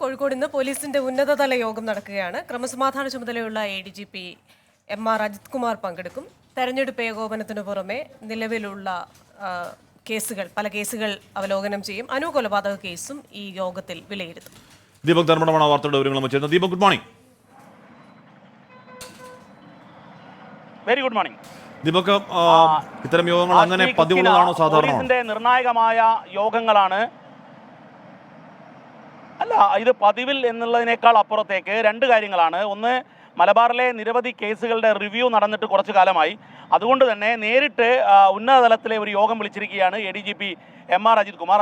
കോഴിക്കോട് ഇന്ന് പോലീസിന്റെ ഉന്നതതല യോഗം നടക്കുകയാണ്. ക്രമസമാധാന ചുമതലയുള്ള ADGP MR അജിത് കുമാർ പങ്കെടുക്കും. തെരഞ്ഞെടുപ്പ് ഏകോപനത്തിനു പുറമെ നിലവിലുള്ള പല കേസുകൾ അവലോകനം ചെയ്യും. അനു കൊലപാതക കേസും ഈ യോഗത്തിൽ വിലയിരുത്തും. ദീപക് ധർമ്മടമാണ് വാർത്തയുടെ വിവരങ്ങളും വെച്ചിരുന്നത്. Deepak, good morning. Very good morning. Deepak, ഇത്തരം യോഗങ്ങൾ അങ്ങനെ പതിവുള്ളതാണോ? സാധാരണ നിർണായകമായ യോഗങ്ങളാണ്. അല്ല, ഇത് പതിവിൽ എന്നുള്ളതിനേക്കാൾ അപ്പുറത്തേക്ക് രണ്ട് കാര്യങ്ങളാണ്. ഒന്ന്, മലബാറിലെ നിരവധി കേസുകളുടെ റിവ്യൂ നടന്നിട്ട് കുറച്ചു കാലമായി. അതുകൊണ്ട് തന്നെ നേരിട്ട് ഉന്നതതലത്തിലെ ഒരു യോഗം വിളിച്ചിരിക്കുകയാണ് ADGP MR അജിത് കുമാർ.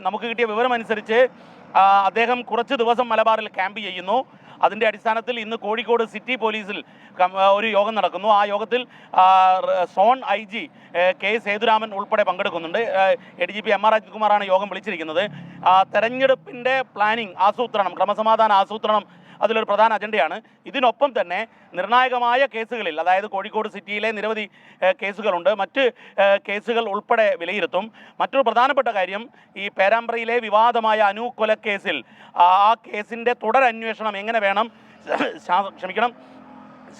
നമുക്ക് കിട്ടിയ വിവരമനുസരിച്ച് അദ്ദേഹം കുറച്ച് ദിവസം മലബാറിൽ ക്യാമ്പ് ചെയ്യുന്നു. അതിൻ്റെ അടിസ്ഥാനത്തിൽ ഇന്ന് കോഴിക്കോട് സിറ്റി പോലീസിൽ ഒരു യോഗം നടക്കുന്നു. ആ യോഗത്തിൽ സോൺ IG K സേതുരാമൻ ഉൾപ്പെടെ പങ്കെടുക്കുന്നുണ്ട്. ADGP MR അജിത് കുമാറാണ് യോഗം വിളിച്ചിരിക്കുന്നത്. തെരഞ്ഞെടുപ്പിൻ്റെ പ്ലാനിംഗ്, ആസൂത്രണം, ക്രമസമാധാന ആസൂത്രണം അതിലൊരു പ്രധാന അജണ്ടയാണ്. ഇതിനൊപ്പം തന്നെ നിർണായകമായ കേസുകളിൽ, അതായത് കോഴിക്കോട് സിറ്റിയിലെ നിരവധി കേസുകളുണ്ട്, മറ്റ് കേസുകൾ ഉൾപ്പെടെ വിലയിരുത്തും. മറ്റൊരു പ്രധാനപ്പെട്ട കാര്യം, ഈ പേരാമ്പ്രയിലെ വിവാദമായ അനു കൊലക്കേസിൽ ആ കേസിൻ്റെ തുടരന്വേഷണം എങ്ങനെ വേണം,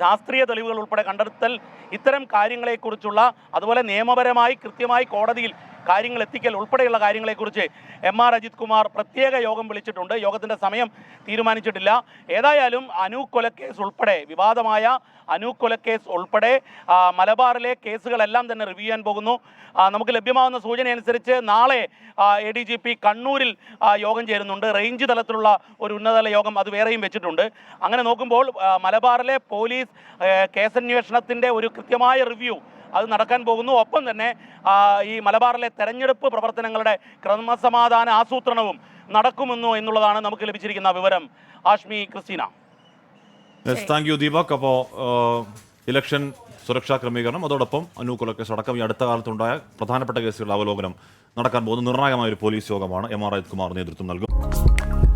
ശാസ്ത്രീയ തെളിവുകൾ ഉൾപ്പെടെ കണ്ടെത്തൽ, ഇത്തരം കാര്യങ്ങളെക്കുറിച്ചുള്ള, അതുപോലെ നിയമപരമായി കൃത്യമായി കോടതിയിൽ കാര്യങ്ങൾ എത്തിക്കൽ ഉൾപ്പെടെയുള്ള കാര്യങ്ങളെക്കുറിച്ച് MR അജിത് കുമാർ പ്രത്യേക യോഗം വിളിച്ചിട്ടുണ്ട്. യോഗത്തിൻ്റെ സമയം തീരുമാനിച്ചിട്ടില്ല. ഏതായാലും അനു കൊലക്കേസ് ഉൾപ്പെടെ, വിവാദമായ അനു കൊലക്കേസ് ഉൾപ്പെടെ മലബാറിലെ കേസുകളെല്ലാം തന്നെ റിവ്യൂ ചെയ്യാൻ പോകുന്നു. നമുക്ക് ലഭ്യമാകുന്ന സൂചന അനുസരിച്ച് നാളെ ADGP കണ്ണൂരിൽ യോഗം ചേരുന്നുണ്ട്. റേഞ്ച് തലത്തിലുള്ള ഒരു ഉന്നതതല യോഗം അത് വേറെയും വെച്ചിട്ടുണ്ട്. അങ്ങനെ നോക്കുമ്പോൾ മലബാറിലെ പോലീസ് കേസന്വേഷണത്തിൻ്റെ ഒരു കൃത്യമായ റിവ്യൂ അത് നടക്കാൻ പോകുന്നു. ഒപ്പം തന്നെ ഈ മലബാറിലെ തെരഞ്ഞെടുപ്പ് പ്രവർത്തനങ്ങളുടെ ക്രമസമാധാന ആസൂത്രണവും നടക്കുമെന്നോ എന്നുള്ളതാണ് നമുക്ക് ലഭിച്ചിരിക്കുന്ന വിവരം. Ashmi, Christina. Thank you Deepak. അപ്പോൾ ഇലക്ഷൻ സുരക്ഷാ ക്രമീകരണം, അതോടൊപ്പം അനു കൊലക്കേസ് അടക്കം ഈ അടുത്ത കാലത്തുണ്ടായ പ്രധാനപ്പെട്ട കേസുകളുടെ അവലോകനം നടക്കാൻ പോകുന്ന നിർണായകമായ ഒരു പോലീസ് യോഗമാണ് MR അജിത് കുമാർ നേതൃത്വം നൽകും.